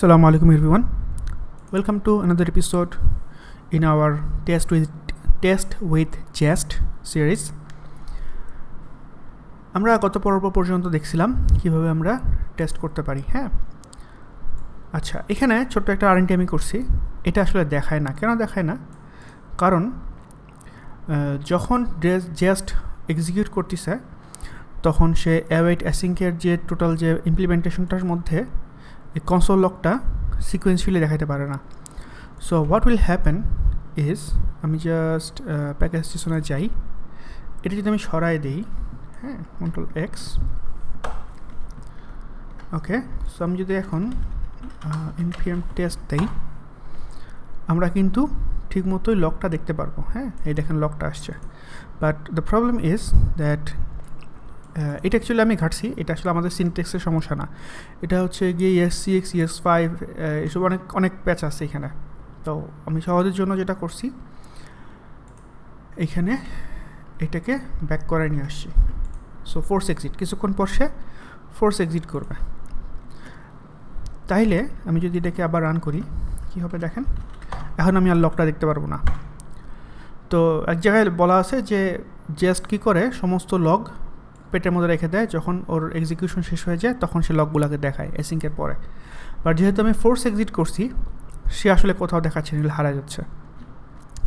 Assalamu alaikum everyone. Welcome to another episode in our test with jest series. আমরা গত পর্ব পর্যন্ত দেখছিলাম কিভাবে আমরা টেস্ট করতে পারি। হ্যাঁ, আচ্ছা, এখানে ছোট্ট একটা আরএনটি আমি করছি। এটা আসলে দেখায় না। কেন দেখায় না? কারণ যখন jest এক্সিকিউট করতেছে তখন সে await async-এর যে টোটাল যে ইমপ্লিমেন্টেশনটার মধ্যে এই কনসোল লকটা সিকোয়েন্সিয়ালি দেখাতে পারে না। So what will happen is, আমি জাস্ট প্যাকেজ স্টেশনে যাই। এটা যদি আমি সরাই দিই, হ্যাঁ, কন্ট্রোল এক্স, ওকে। সো আমি যদি এখন npm টেস্ট দিই, আমরা কিন্তু ঠিক মতোই লকটা দেখতে পারবো। হ্যাঁ, এই দেখেন লকটা আসছে। But the problem is that এটা অ্যাকচুয়ালি আমি ঘাটছি, এটা আসলে আমাদের সিনটেক্সের সমস্যা না। এটা হচ্ছে গিয়ে ES6 ES5 এসব অনেক প্যাচ আছে এখানে। তো আমি সহজের জন্য যেটা করছি, এইখানে এটাকে ব্যাক করে নিয়ে আসছি। সো ফোর্স এক্সিট, কিছুক্ষণ পর সে ফোর্স এক্সিট করবে। তাইলে আমি যদি এটাকে আবার রান করি, কী হবে দেখেন, এখন আমি আর লকটা দেখতে পারবো না। তো এক জায়গায় বলা আছে যে জাস্ট কী করে সমস্ত লগ পেটের মধ্যে রেখে দেয়, যখন ওর এক্সিকিউশন শেষ হয়ে যায় তখন সে লগগুলোকে দেখায় অ্যাসিঙ্কের পরে। বাট যেহেতু আমি ফোর্স এক্সিট করছি, সে আসলে কোথাও দেখাচ্ছে না, হারা যাচ্ছে।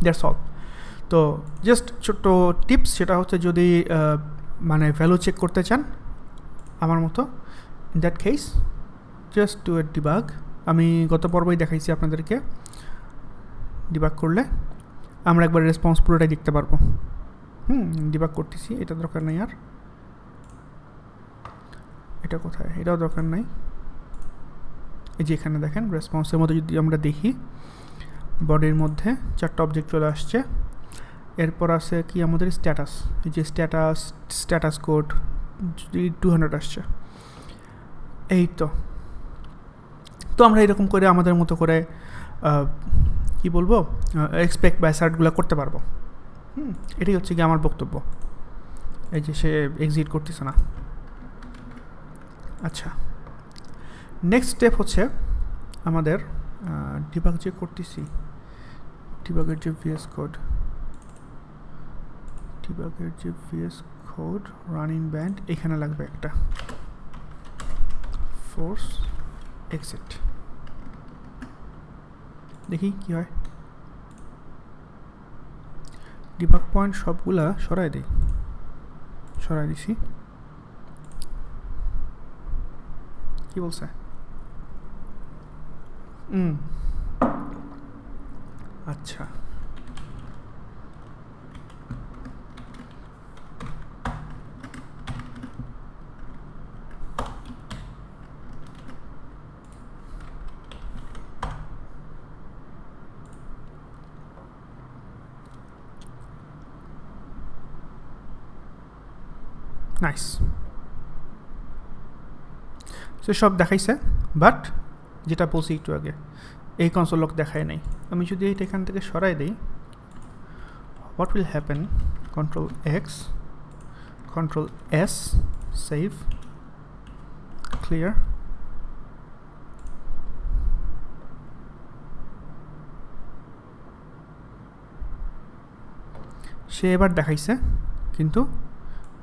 That's all. তো জাস্ট ছোট্ট টিপস, সেটা হচ্ছে যদি মানে ভ্যালু চেক করতে চান আমার মতো, in that case just do a debug. আমি গত পর্বই দেখাইছি আপনাদেরকে, ডিবাগ করলে আমরা একবার রেসপন্স পুরোটাই দেখতে পারবো। ডিবাগ করতেছি, এটা দরকার নাই আর। এটা কোথায়? এটাও দরকার নাই। এই যে এখানে দেখেন রেসপন্সের মধ্যে যদি আমরা দেখি, বডির মধ্যে 4টা অবজেক্ট চলে আসছে। এরপর আছে কি আমাদের স্ট্যাটাস, এই যে স্ট্যাটাস কোড 200 আসছে। এই তো আমরা এরকম করে আমাদের মতো করে কি বলবো, এক্সপেক্ট বা অ্যাসার্টগুলো করতে পারবো। এটাই হচ্ছে কি আমার বক্তব্য। এই যে সে এক্সিট করতেছে না। আচ্ছা, নেক্সট স্টেপ হচ্ছে আমাদের ডিবাগ যে করতেছি, ডিবাগের যে ভিএস কোড রানিং ব্যান্ড এখানে লাগবে একটা ফোর্স এক্সিট। দেখি কি হয়। ডিবাগ পয়েন্ট সবগুলা সরাই দিছি। কি বলছে? আচ্ছা, নাইস। সে সব দেখাইছে, বাট যেটা বলছি একটু আগে, এই কনসোল লক দেখায় নাই। আমি যদি এটা এখান থেকে সরাই দিই, what will happen, control X, control S, save, clear. সে এবার দেখাইছে, কিন্তু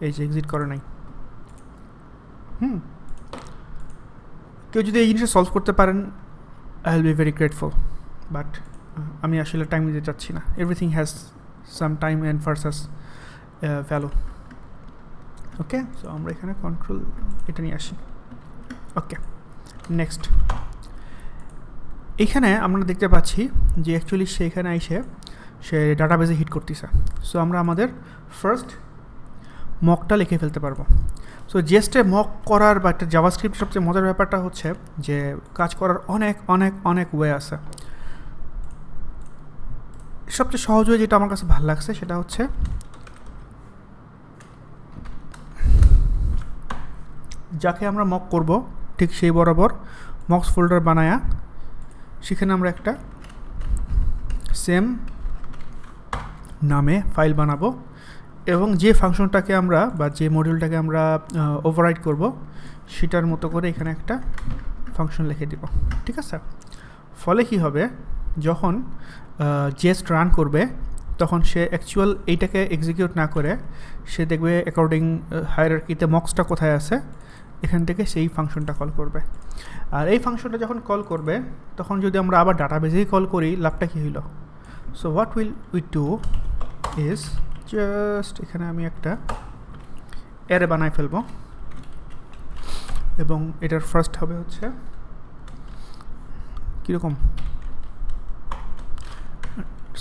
এই যে এক্সিট করে নাই। কেউ যদি এই জিনিসটা সলভ করতে পারেন, I will be very grateful. But আমি আসলে টাইম দিতে চাচ্ছি না। Everything has some time and versus value. Okay, so আমরা এখানে কন্ট্রোল এটা নিয়ে আসি। ওকে, নেক্সট। এইখানে আমরা দেখতে পাচ্ছি যে অ্যাকচুয়ালি সে এখানে এসে সে ডাটাবেজে হিট করতেছে। সো আমরা আমাদের ফার্স্ট মকটা লিখে ফেলতে পারবো। সো জেস্টে মক করার বা একটা জাভাস্ক্রিপ্ট সবচেয়ে মজার ব্যাপারটা হচ্ছে যে কাজ করার অনেক ওয়ে আছে। সবচেয়ে সহজ ওয়ে যেটা আমার কাছে ভালো লাগছে সেটা হচ্ছে যাকে আমরা মক করব ঠিক সেই বরাবর মক্স ফোল্ডার বানায়া সেখানে আমরা একটা সেম নামে ফাইল বানাবো, এবং যে ফাংশনটাকে আমরা বা যে মডিউলটাকে আমরা ওভাররাইড করব সেটার মতো করে এখানে একটা ফাংশন লিখে দিব, ঠিক আছে? ফলে কি হবে, যখন জেস্ট রান করবে তখন সে অ্যাকচুয়াল এইটাকে এক্সিকিউট না করে সে দেখবে অ্যাকর্ডিং হায়ারার্কিতে মক্সটা কোথায় আছে, এখান থেকে সেই ফাংশনটা কল করবে। আর এই ফাংশনটা যখন কল করবে তখন যদি আমরা আবার ডাটাবেজেই কল করি, লাভটা কী হইল? So what will we do is just এখানে আমি একটা অ্যারে বানাই ফেলবো এবং এটার ফার্স্ট হবে হচ্ছে কীরকম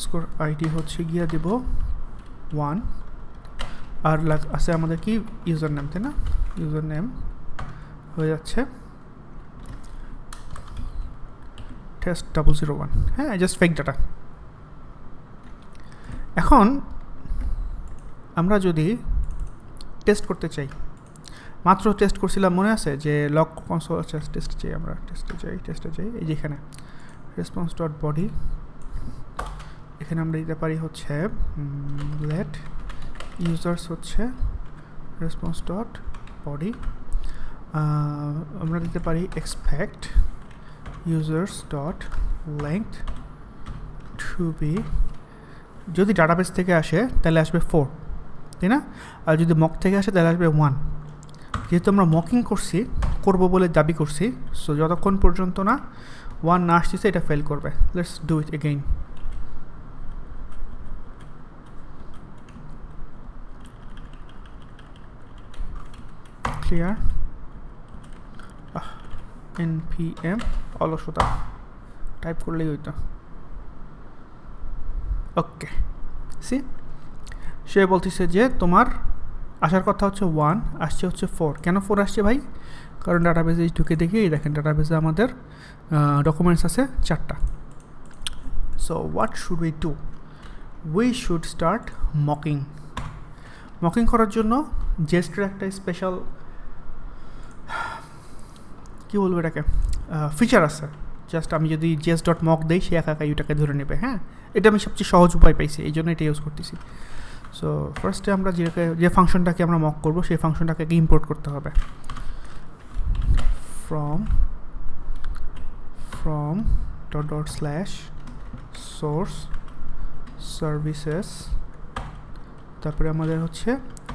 স্কোর আইডি হচ্ছে গিয়ে দেব 1 আর আছে আমাদের কি ইউজার নেম, তাই না? ইউজার নেম হয়ে যাচ্ছে test001, হ্যাঁ, জাস্ট ফেক ডাটা। এখন আমরা যদি টেস্ট করতে চাই, মাত্র টেস্ট করছিলাম মনে আছে যে লগ কনসোল, আচ্ছা টেস্ট চাই, আমরা টেস্টে যাই এই যেখানে response.body, এখানে আমরা দিতে পারি হচ্ছে let users হচ্ছে response.body, আমরা দিতে পারি expect users.length to be, যদি ডাটাবেস থেকে আসে তাহলে আসবে 4, তাই না? আর যদি মক থেকে আসে তাহলে আসবে 1। যেহেতু আমরা মকিং করবো বলে দাবি করছি, সো যতক্ষণ পর্যন্ত না 1 না আসতেছে এটা ফেল করবে। Let's do it again. Clear npm অলসতা টাইপ করলেই হইতো। ওকে, সি সে বলতেছে যে তোমার আসার কথা হচ্ছে 1, আসছে হচ্ছে 4। কেন 4 আসছে ভাই? কারণ ডাটাবেজে ঢুকে দেখি দেখেন ডাটাবেজে আমাদের ডকুমেন্টস আছে 4টা। So what should we do? We should start mocking. Mocking করার জন্য জেস্টের একটা স্পেশাল কী বলবো এটাকে ফিচার আছে। জাস্ট আমি যদি jest.mock দেই সে একা এটাকে ধরে নেবে। হ্যাঁ, এটা আমি সবচেয়ে সহজ উপায় পাইছি, এই জন্য এটা ইউজ করতেছি। সো ফার্স্টে আমরা যে ফাংশনটাকে আমরা মক করবো সেই ফাংশনটাকে ইম্পোর্ট করতে হবে from ./source services, তারপরে আমাদের হচ্ছে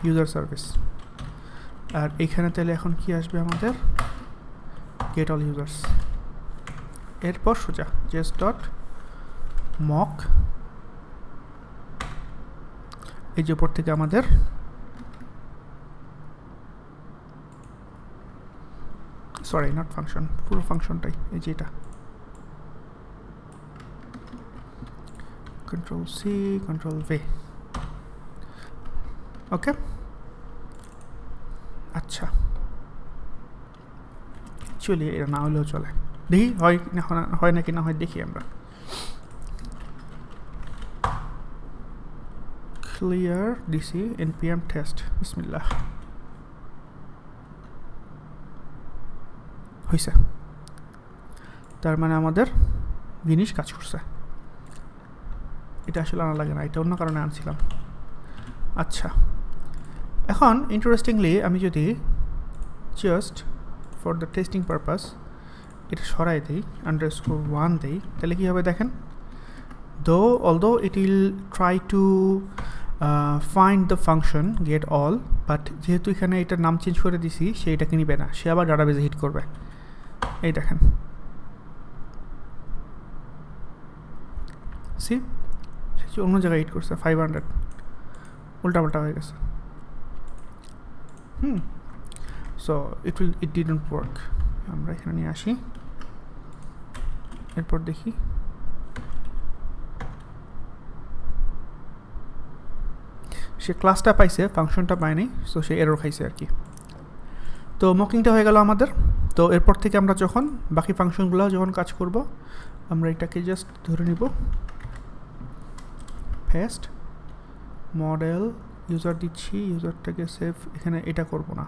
ইউজার সার্ভিস। আর এইখানে তাহলে এখন কি আসবে আমাদের getAllUsers। এরপর সোজা jest.mock, এই যে উপর থেকে আমাদের সরি নট ফাংশন, পুরো ফাংশনটাই এই যে এটা Ctrl+C Ctrl+V। ওকে, আচ্ছা অ্যাকচুয়ালি এটা না হলেও চলে, দেখি হয় নাকি না হয় দেখি আমরা। clear dc npm test, বিসমিল্লাহ। হয়েছে, তার মানে আমাদের জিনিস কাজ করছে। এটা আসলে আনা লাগে না, এটা অন্য কারণে আনছিলাম। আচ্ছা, এখন ইন্টারেস্টিংলি আমি যদি just for the testing purpose এটা সরাই দিই, _1 দিই, তাহলে কী হবে দেখেন, although it will try to find the function get all, but যেহেতু এখানে এটার নাম চেঞ্জ করে দিছি সে এটাকে নিবে না, সে আবার ডাটাবেজে হিট করবে। এই দেখেন, সি সে অন্য জায়গায় হিট করছে 500, উল্টাপাল্টা হয়ে গেছে। So it didn't work। আমরা এখানে নিয়ে আসি, এরপর দেখি সে ক্লাসটা পাইছে, ফাংশনটা পায়নি, সো সে এরর খাইছে আর কি। তো মকিংটা হয়ে গেল আমাদের। তো এরপর থেকে আমরা যখন বাকি ফাংশনগুলো যখন কাজ করব, আমরা এটাকে জাস্ট ধরে নিব ফার্স্ট মডেল ইউজার দিচ্ছি, ইউজারটাকে সেভ, এখানে এটা করব না।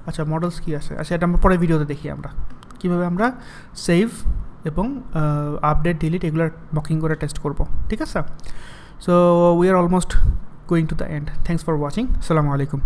আচ্ছা, মডেলস কি আছে? আচ্ছা, এটা আমরা পরে ভিডিওতে দেখি আমরা কীভাবে আমরা সেভ এবং আপডেট ডিলিট এগুলো মকিং করে টেস্ট করব, ঠিক আছে? So we are almost going to the end. Thanks for watching. Assalamu alaikum.